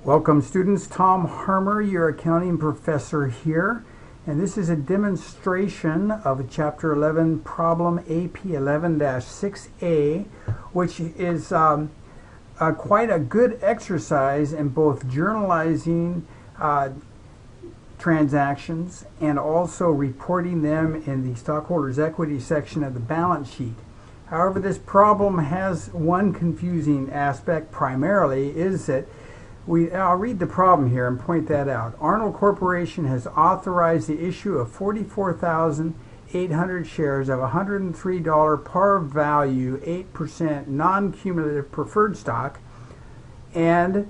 Welcome students, Tom Harmer, your accounting professor here, and this is a demonstration of Chapter 11 problem AP11-6A, which is quite a good exercise in both journalizing transactions and also reporting them in the stockholders' equity section of the balance sheet. However, this problem has one confusing aspect primarily, is that I'll read the problem here and point that out. Arnold Corporation has authorized the issue of 44,800 shares of $103 par value, 8% non-cumulative preferred stock, and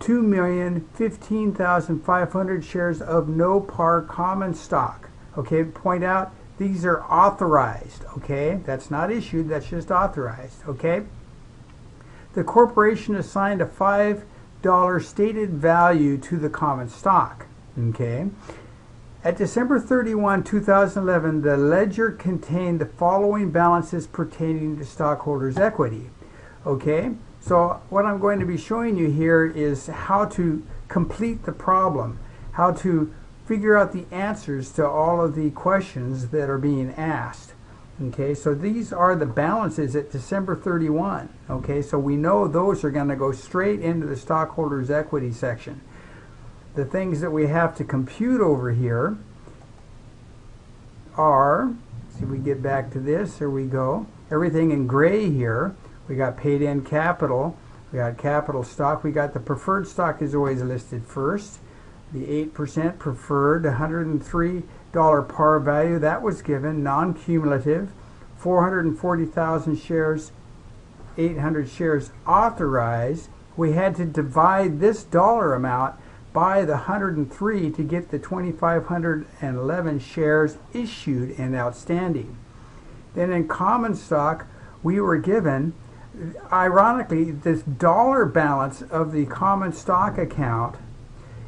2,015,500 shares of no par common stock. Okay, point out these are authorized. Okay, that's not issued, that's just authorized. Okay, the corporation assigned a $5 stated value to the common stock. Okay, at December 31, 2011, the ledger contained the following balances pertaining to stockholders' equity. Okay, so what I'm going to be showing you here is how to complete the problem, how to figure out the answers to all of the questions that are being asked. Okay, so these are the balances at December 31. Okay, so we know those are going to go straight into the stockholders' equity section. The things that we have to compute over here are, see if we get back to this, here we go. Everything in gray here, we got paid in capital, we got capital stock, we got the preferred stock is always listed first. The 8% preferred, $103 par value, that was given, non-cumulative, 440,000 shares, 800 shares authorized. We had to divide this dollar amount by the 103 to get the 2,511 shares issued and outstanding. Then in common stock, we were given, ironically, this dollar balance of the common stock account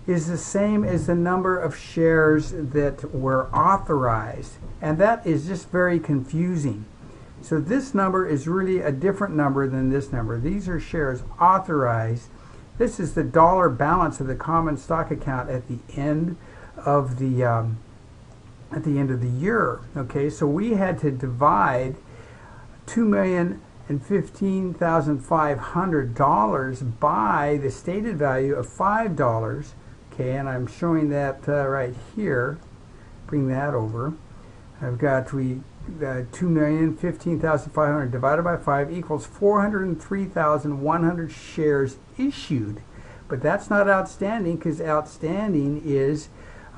is the same as the number of shares that were authorized, and that is just very confusing. So this number is really a different number than this number. These are shares authorized. This is the dollar balance of the common stock account at the end of the year. Okay, so we had to divide $2,015,500 by the stated value of $5. Okay, and I'm showing that right here. Bring that over. I've got $2,015,500 divided by 5 equals 403,100 shares issued. But that's not outstanding, because outstanding is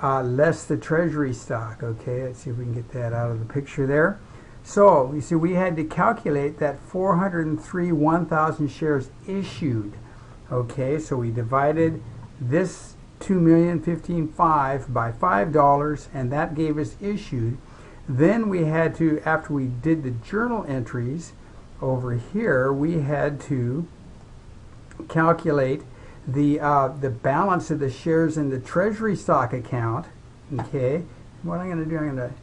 less the treasury stock. Okay, let's see if we can get that out of the picture there. So you see, we had to calculate that 403,100 shares issued. Okay, so we divided this 2,015,500 by $5, and that gave us issued. Then we had to, after we did the journal entries over here, we had to calculate the balance of the shares in the treasury stock account. Okay, what I'm going to do, I'm going to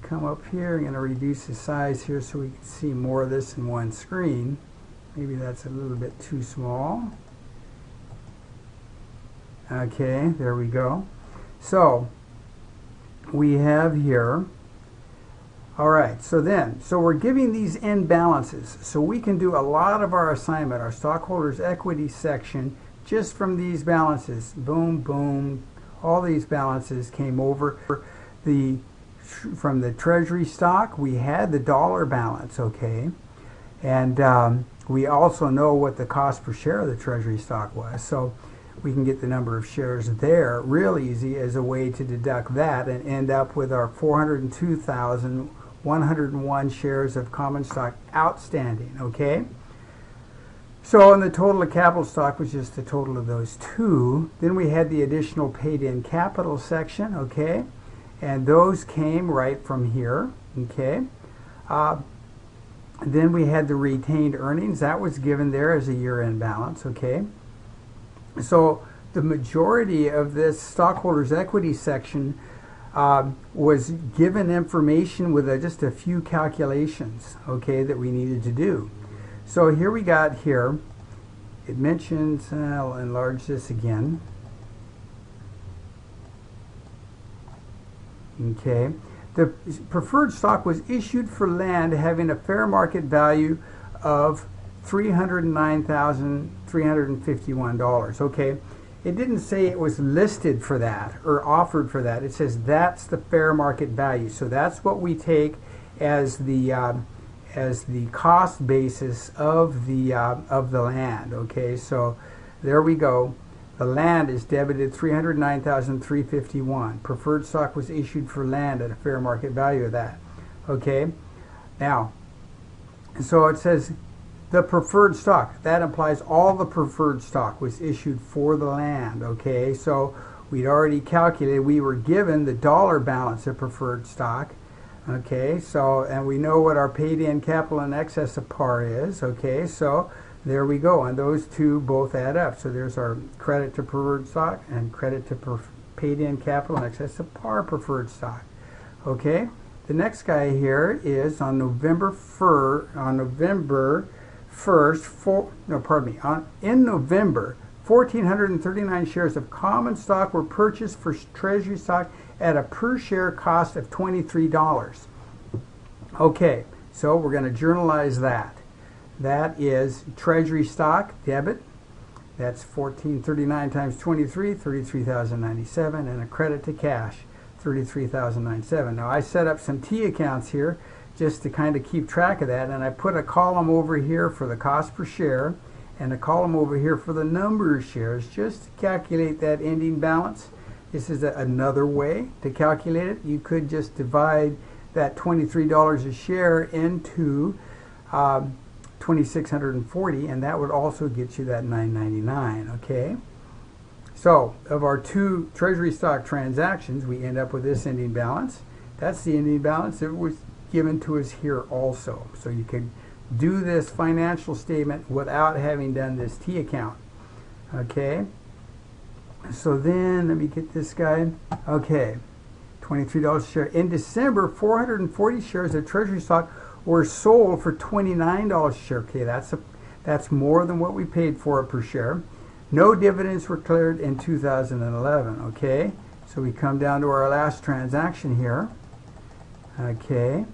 come up here, I'm going to reduce the size here so we can see more of this in one screen. Maybe that's a little bit too small. Okay, there we go. So we have here, all right, so we're giving these end balances, so we can do a lot of our assignment, our stockholders equity section, just from these balances. Boom, boom, all these balances came over. From the treasury stock, we had the dollar balance, okay, and we also know what the cost per share of the treasury stock was, so we can get the number of shares there real easy as a way to deduct that and end up with our 402,101 shares of common stock outstanding. Okay, so and the total of capital stock was just the total of those two. Then we had the additional paid in capital section. Okay, and those came right from here. Okay, then we had the retained earnings, that was given there as a year-end balance. Okay, so the majority of this stockholders equity section was given information with just a few calculations, okay, that we needed to do. So here we got here it mentions, I'll enlarge this again. Okay, the preferred stock was issued for land having a fair market value of $309,351. Okay, it didn't say it was listed for that or offered for that. It says that's the fair market value. So that's what we take as the cost basis of the land. Okay, so there we go. The land is debited $309,351. Preferred stock was issued for land at a fair market value of that. Okay, now, so it says the preferred stock. That implies all the preferred stock was issued for the land. Okay, so we'd already calculated, we were given the dollar balance of preferred stock. Okay, so, and we know what our paid in capital in excess of par is. Okay, so there we go, and those two both add up. So there's our credit to preferred stock and credit to paid in capital in excess of par preferred stock. Okay, the next guy here is on November 1st, in November, 1,439 shares of common stock were purchased for treasury stock at a per share cost of $23. Okay, so we're going to journalize that. That is treasury stock debit. That's 1439 times 23, 33,097, and a credit to cash, 33,097. Now I set up some T accounts here just to kind of keep track of that, and I put a column over here for the cost per share and a column over here for the number of shares just to calculate that ending balance. This is another way to calculate it. You could just divide that $23 a share into 2,640, and that would also get you that $9.99. Okay, so of our two treasury stock transactions, we end up with this ending balance. That's the ending balance that was given to us here also. So you can do this financial statement without having done this T account. Okay, so then let me get this guy. Okay, $23 a share. In December, 440 shares of treasury stock were sold for $29 a share. Okay, that's more than what we paid for it per share. No dividends were declared in 2011. Okay, so we come down to our last transaction here. Okay,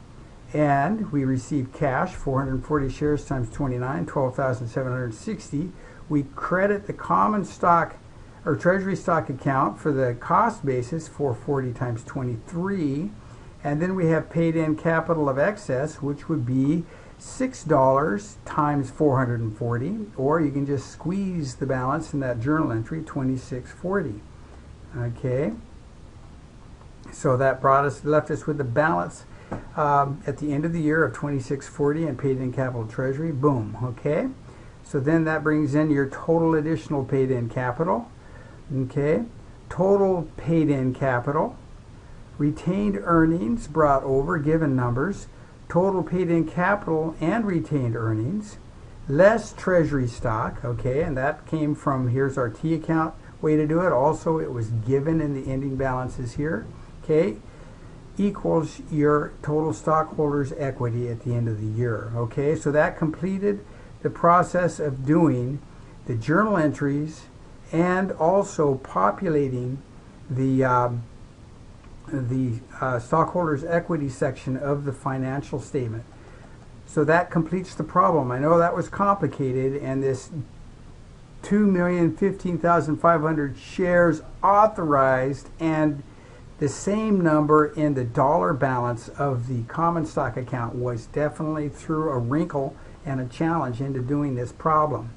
and we received cash, 440 shares times 29, 12,760. We credit the common stock or treasury stock account for the cost basis, 440 times 23. And then we have paid in capital of excess, which would be $6 times 440, or you can just squeeze the balance in that journal entry, 2640. Okay, so that left us with the balance at the end of the year of 2640 and paid in capital treasury. Boom. Okay, so then that brings in your total additional paid in capital. Okay, total paid in capital, retained earnings brought over, given numbers, total paid in capital and retained earnings, less treasury stock. Okay, and that came from, here's our T account way to do it. Also, it was given in the ending balances here. Okay, equals your total stockholders' equity at the end of the year. Okay, so that completed the process of doing the journal entries and also populating the stockholders' equity section of the financial statement. So that completes the problem. I know that was complicated, and this 2,015,500 shares authorized and the same number in the dollar balance of the common stock account was definitely threw a wrinkle and a challenge into doing this problem.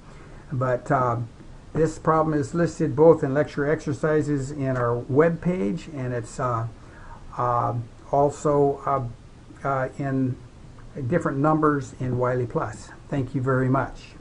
But this problem is listed both in lecture exercises in our web page, and it's also in different numbers in Wiley Plus. Thank you very much.